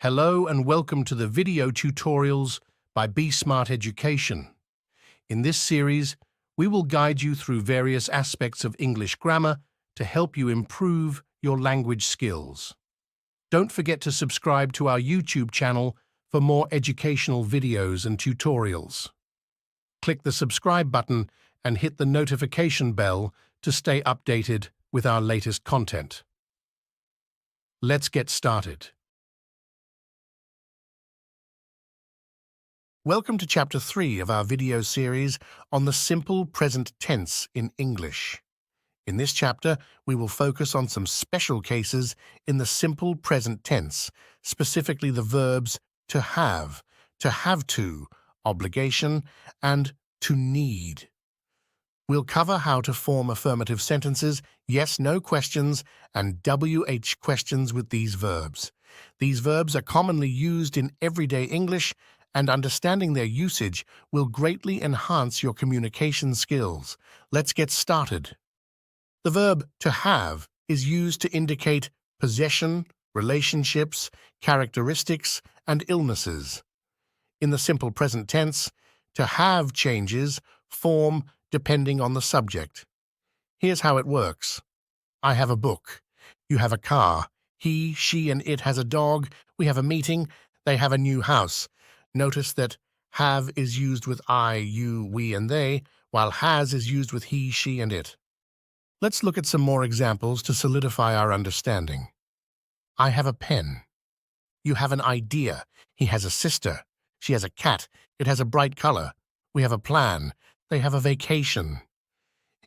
Hello and welcome to the video tutorials by BeSmart Education. In this series, we will guide you through various aspects of English grammar to help you improve your language skills. Don't forget to subscribe to our YouTube channel for more educational videos and tutorials. Click the subscribe button and hit the notification bell to stay updated with our latest content. Let's get started. Welcome to Chapter 3 of our video series on the simple present tense in English. In this chapter, we will focus on some special cases in the simple present tense, specifically the verbs to have to, obligation, and to need. We'll cover how to form affirmative sentences, yes-no questions, and WH questions with these verbs. These verbs are commonly used in everyday English, and understanding their usage will greatly enhance your communication skills. Let's get started. The verb to have is used to indicate possession, relationships, characteristics, and illnesses. In the simple present tense, to have changes form depending on the subject. Here's how it works. I have a book. You have a car. He, she, and it has a dog. We have a meeting. They have a new house. Notice that have is used with I, you, we, and they, while has is used with he, she, and it. Let's look at some more examples to solidify our understanding. I have a pen. You have an idea. He has a sister. She has a cat. It has a bright color. We have a plan. They have a vacation.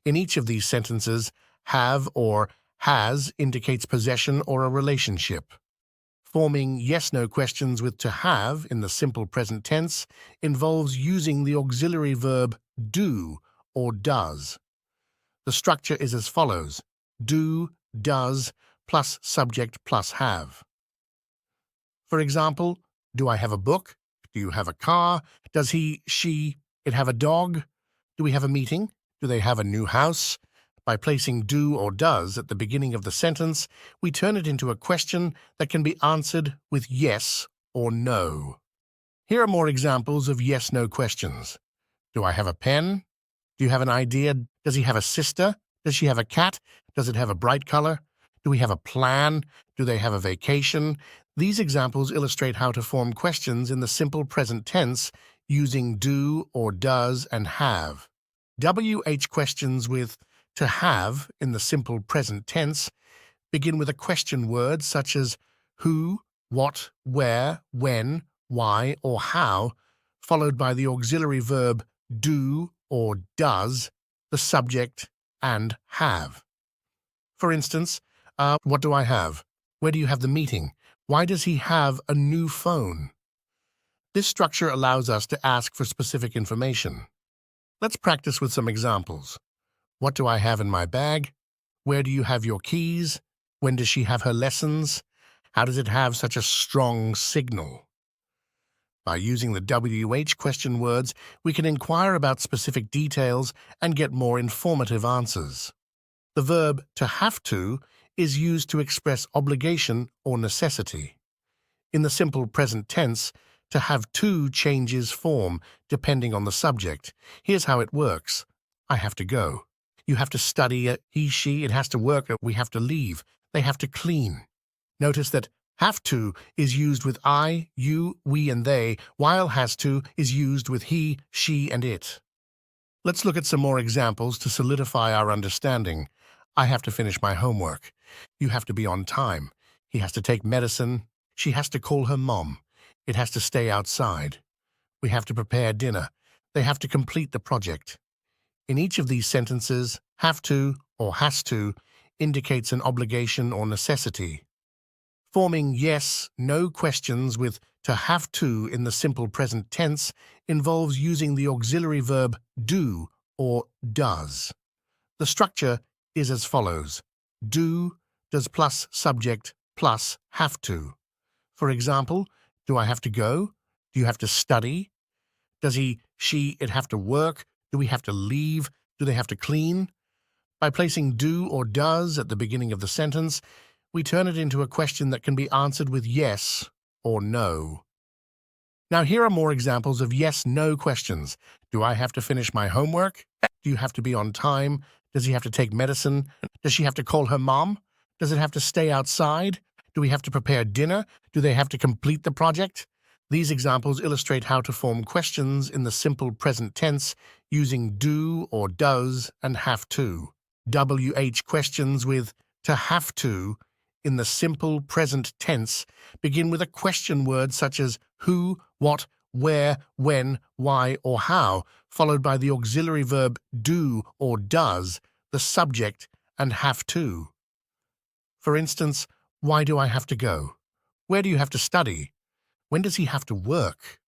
In each of these sentences, have or has indicates possession or a relationship. Forming yes-no questions with to have in the simple present tense involves using the auxiliary verb do or does. The structure is as follows: do, does, plus subject plus have. For example, do I have a book? Do you have a car? Does he, she, it have a dog? Do we have a meeting? Do they have a new house? By placing do or does at the beginning of the sentence, we turn it into a question that can be answered with yes or no. Here are more examples of yes-no questions. Do I have a pen? Do you have an idea? Does he have a sister? Does she have a cat? Does it have a bright color? Do we have a plan? Do they have a vacation? These examples illustrate how to form questions in the simple present tense using do or does and have. WH questions with to have in the simple present tense begin with a question word such as who, what, where, when, why, or how, followed by the auxiliary verb do or does, the subject, and have. For instance, what do I have? Where do you have the meeting? Why does he have a new phone? This structure allows us to ask for specific information. Let's practice with some examples. What do I have in my bag? Where do you have your keys? When does she have her lessons? How does it have such a strong signal? By using the WH question words, we can inquire about specific details and get more informative answers. The verb to have to is used to express obligation or necessity. In the simple present tense, to have to changes form depending on the subject. Here's how it works. I have to go. You have to study, he, she, it has to work, we have to leave, they have to clean. Notice that have to is used with I, you, we, and they, while has to is used with he, she, and it. Let's look at some more examples to solidify our understanding. I have to finish my homework. You have to be on time. He has to take medicine. She has to call her mom. It has to stay outside. We have to prepare dinner. They have to complete the project. In each of these sentences, have to or has to indicates an obligation or necessity. Forming yes, no questions with to have to in the simple present tense involves using the auxiliary verb do or does. The structure is as follows: do, does plus subject plus have to. For example, do I have to go? Do you have to study? Does he, she, it have to work? Do we have to leave? Do they have to clean? By placing do or does at the beginning of the sentence, we turn it into a question that can be answered with yes or no. Now here are more examples of yes-no questions. Do I have to finish my homework? Do you have to be on time? Does he have to take medicine? Does she have to call her mom? Does it have to stay outside? Do we have to prepare dinner? Do they have to complete the project? These examples illustrate how to form questions in the simple present tense using do or does and have to. WH questions with to have to in the simple present tense begin with a question word such as who, what, where, when, why, or how, followed by the auxiliary verb do or does, the subject, and have to. For instance, why do I have to go? Where do you have to study? When does he have to work?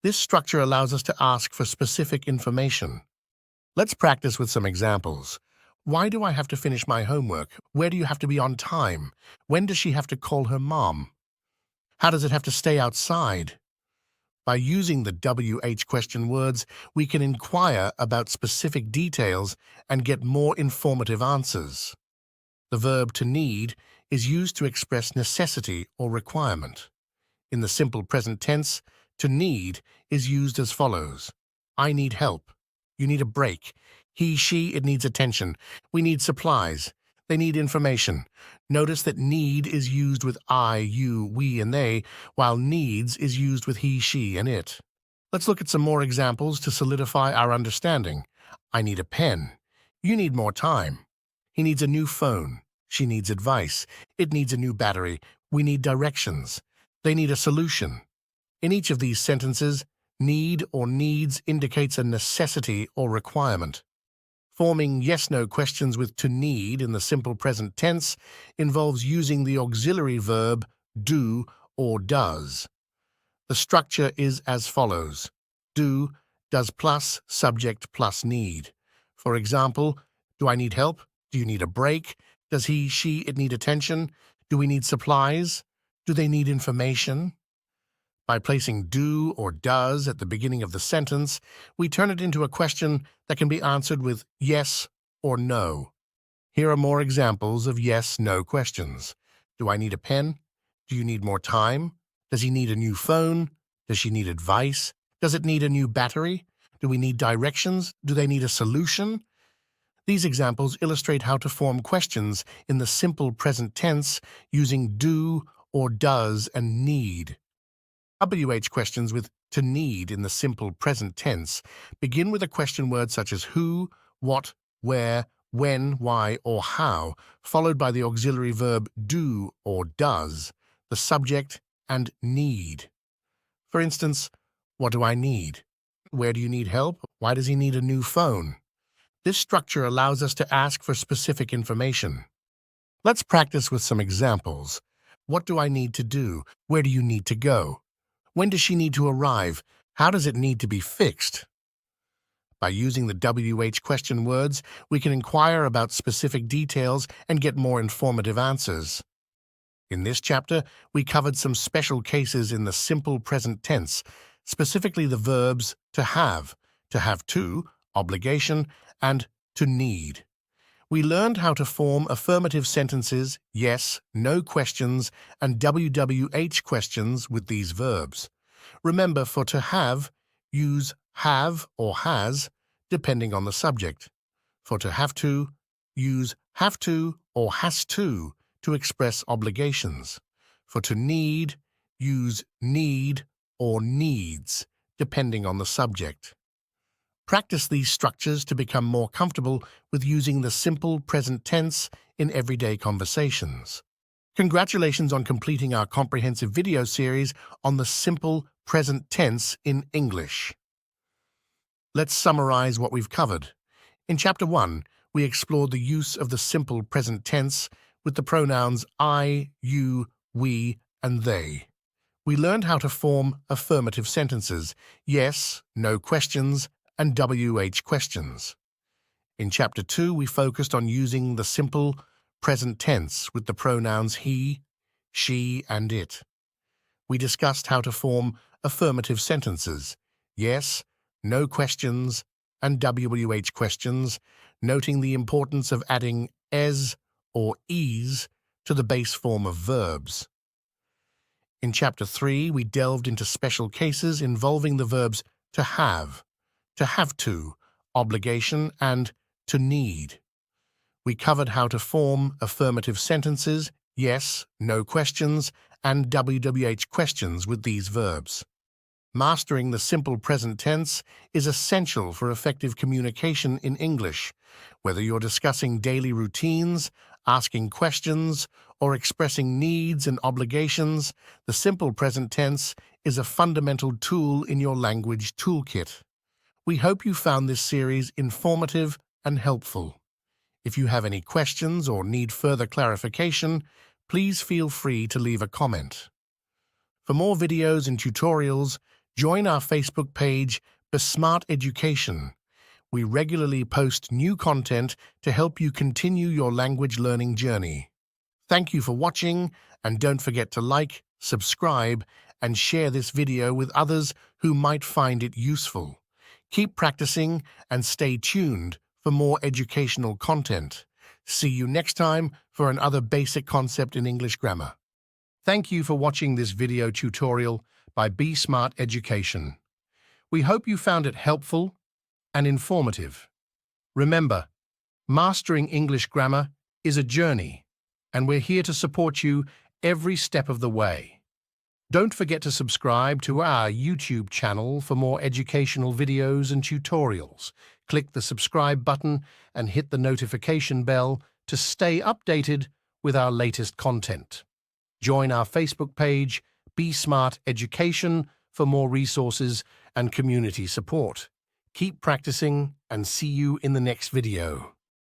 This structure allows us to ask for specific information. Let's practice with some examples. Why do I have to finish my homework? Where do you have to be on time? When does she have to call her mom? How does it have to stay outside? By using the WH question words, we can inquire about specific details and get more informative answers. The verb to need is used to express necessity or requirement. In the simple present tense, to need is used as follows. I need help. You need a break. He, she, it needs attention. We need supplies. They need information. Notice that need is used with I, you, we, and they, while needs is used with he, she, and it. Let's look at some more examples to solidify our understanding. I need a pen. You need more time. He needs a new phone. She needs advice. It needs a new battery. We need directions. They need a solution. In each of these sentences, need or needs indicates a necessity or requirement. Forming yes-no questions with to need in the simple present tense involves using the auxiliary verb do or does. The structure is as follows. Do, does plus, subject plus need. For example, do I need help? Do you need a break? Does he, she, it need attention? Do we need supplies? Do they need information? By placing do or does at the beginning of the sentence, we turn it into a question that can be answered with yes or no. Here are more examples of yes-no questions. Do I need a pen? Do you need more time? Does he need a new phone? Does she need advice? Does it need a new battery? Do we need directions? Do they need a solution? These examples illustrate how to form questions in the simple present tense using do or does and need. WH questions with to need in the simple present tense begin with a question word such as who, what, where, when, why, or how, followed by the auxiliary verb do or does, the subject, and need. For instance, what do I need? Where do you need help? Why does he need a new phone? This structure allows us to ask for specific information. Let's practice with some examples. What do I need to do? Where do you need to go? When does she need to arrive? How does it need to be fixed? By using the WH question words, we can inquire about specific details and get more informative answers. In this chapter, we covered some special cases in the simple present tense, specifically the verbs to have to, obligation, and to need. We learned how to form affirmative sentences, yes, no questions, and WWH questions with these verbs. Remember, for to have, use have or has, depending on the subject. For to have to, use have to or has to express obligations. For to need, use need or needs, depending on the subject. Practice these structures to become more comfortable with using the simple present tense in everyday conversations. Congratulations on completing our comprehensive video series on the simple present tense in English. Let's summarize what we've covered. In Chapter 1, we explored the use of the simple present tense with the pronouns I, you, we, and they. We learned how to form affirmative sentences, yes, no questions, and WH questions. In Chapter 2, we focused on using the simple present tense with the pronouns he, she, and it. We discussed how to form affirmative sentences, yes, no questions, and WH questions, noting the importance of adding es or is to the base form of verbs. In Chapter 3, we delved into special cases involving the verbs to have to, obligation, and to need. We covered how to form affirmative sentences, yes, no questions, and WWH questions with these verbs. Mastering the simple present tense is essential for effective communication in English, whether you're discussing daily routines, asking questions, or expressing needs and obligations. The simple present tense is a fundamental tool in your language toolkit. We hope you found this series informative and helpful. If you have any questions or need further clarification, please feel free to leave a comment. For more videos and tutorials, join our Facebook page, BeSmart Education. We regularly post new content to help you continue your language learning journey. Thank you for watching, and don't forget to like, subscribe, and share this video with others who might find it useful. Keep practicing and stay tuned for more educational content. See you next time for another basic concept in English grammar. Thank you for watching this video tutorial by BeSmart Education. We hope you found it helpful and informative. Remember, mastering English grammar is a journey, and we're here to support you every step of the way. Don't forget to subscribe to our YouTube channel for more educational videos and tutorials. Click the subscribe button and hit the notification bell to stay updated with our latest content. Join our Facebook page, BeSmart Education, for more resources and community support. Keep practicing and see you in the next video.